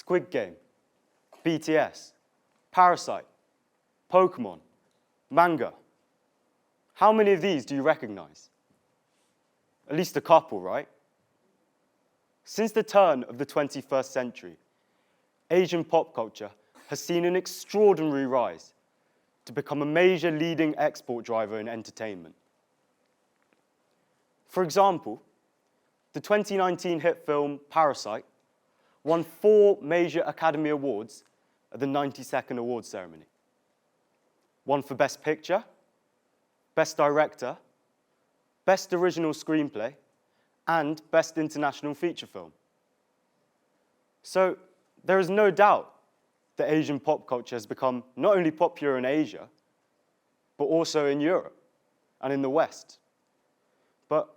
Squid Game, BTS, Parasite, Pokemon, manga. How many of these do you recognize? At least a couple, right? Since the turn of the 21st century, Asian pop culture has seen an extraordinary rise to become a major leading export driver in entertainment. For example, the 2019 hit film Parasite won 4 major Academy Awards at the 92nd Awards ceremony. One for Best Picture, Best Director, Best Original Screenplay, and Best International Feature Film. So there is no doubt that Asian pop culture has become not only popular in Asia, but also in Europe and in the West. But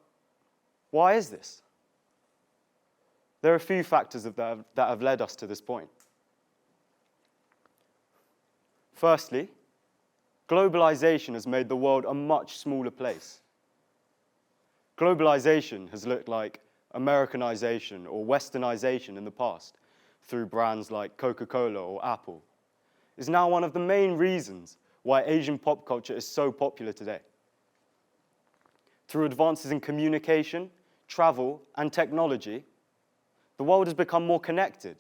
why is this? There are a few factors that have led us to this point. Firstly, globalization has made the world a much smaller place. Globalization has looked like Americanization or Westernization in the past through brands like Coca-Cola or Apple. Is now one of the main reasons why Asian pop culture is so popular today. Through advances in communication, travel, and technology, the world has become more connected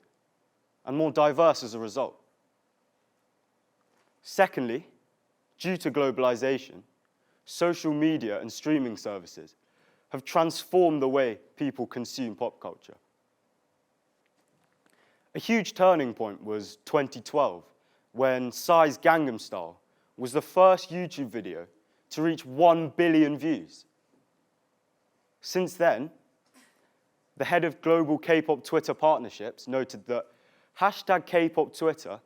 and more diverse as a result. Secondly, due to globalization, social media and streaming services have transformed the way people consume pop culture. A huge turning point was 2012, when Psy's Gangnam Style was the first YouTube video to reach 1 billion views. Since then, the head of global K-pop Twitter partnerships noted that hashtag K-pop Twitter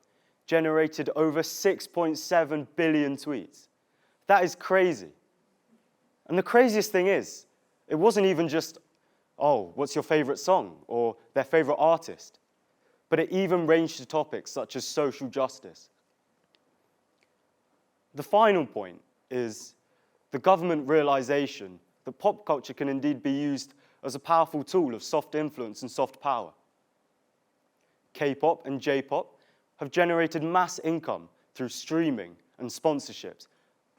generated over 6.7 billion tweets. That is crazy. And the craziest thing is, it wasn't even just, oh, what's your favorite song or their favorite artist, but it even ranged to topics such as social justice. The final point is the government realization that pop culture can indeed be used as a powerful tool of soft influence and soft power. K-pop and J-pop have generated mass income through streaming and sponsorships,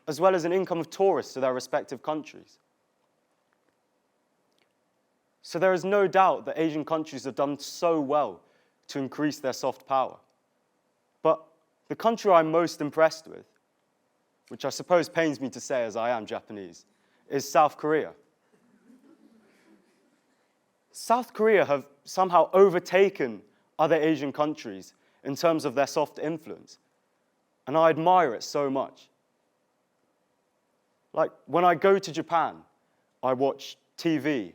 as well as an income of tourists to their respective countries. So there is no doubt that Asian countries have done so well to increase their soft power. But the country I'm most impressed with, which I suppose pains me to say as I am Japanese, is South Korea. South Korea have somehow overtaken other Asian countries in terms of their soft influence, and I admire it so much. Like, when I go to Japan, I watch TV,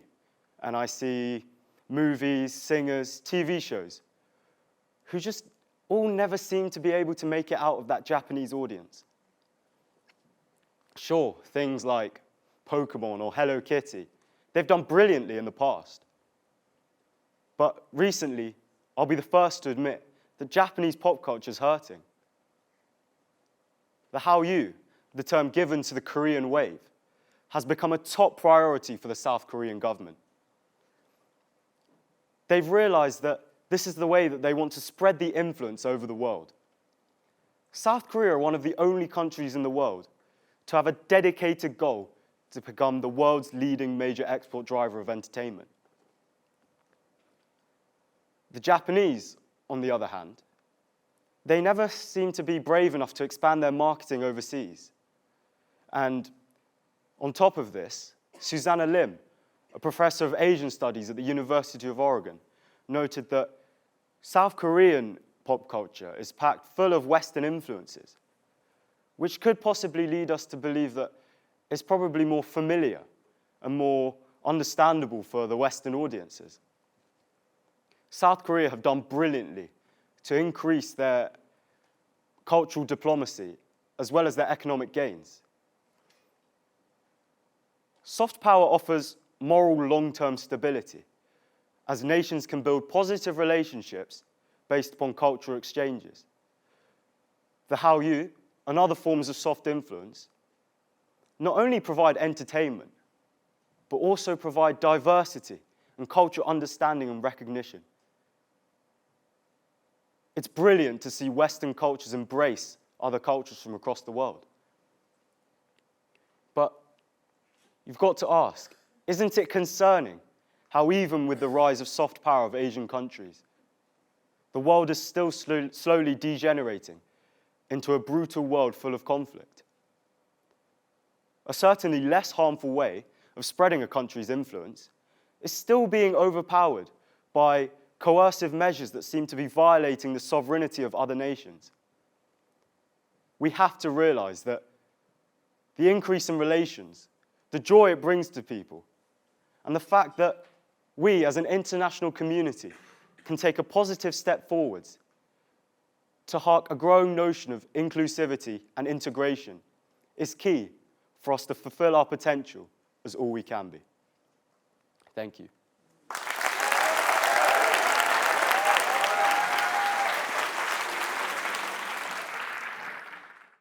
and I see movies, singers, TV shows, who just all never seem to be able to make it out of that Japanese audience. Sure, things like Pokemon or Hello Kitty, they've done brilliantly in the past. But recently, I'll be the first to admit that Japanese pop culture is hurting. The Hallyu, the term given to the Korean wave, has become a top priority for the South Korean government. They've realized that this is the way that they want to spread the influence over the world. South Korea are one of the only countries in the world to have a dedicated goal to become the world's leading major export driver of entertainment. The Japanese, on the other hand, they never seem to be brave enough to expand their marketing overseas. And on top of this, Susanna Lim, a professor of Asian studies at the University of Oregon, noted that South Korean pop culture is packed full of Western influences, which could possibly lead us to believe that it's probably more familiar and more understandable for the Western audiences. South Korea have done brilliantly to increase their cultural diplomacy as well as their economic gains. Soft power offers moral long-term stability, as nations can build positive relationships based upon cultural exchanges. The Hallyu and other forms of soft influence not only provide entertainment, but also provide diversity and cultural understanding and recognition. It's brilliant to see Western cultures embrace other cultures from across the world. But you've got to ask, isn't it concerning how even with the rise of soft power of Asian countries, the world is still slowly degenerating into a brutal world full of conflict? A certainly less harmful way of spreading a country's influence is still being overpowered by coercive measures that seem to be violating the sovereignty of other nations. We have to realize that the increase in relations, the joy it brings to people, and the fact that we as an international community can take a positive step forwards to hark a growing notion of inclusivity and integration is key for us to fulfill our potential as all we can be. Thank you.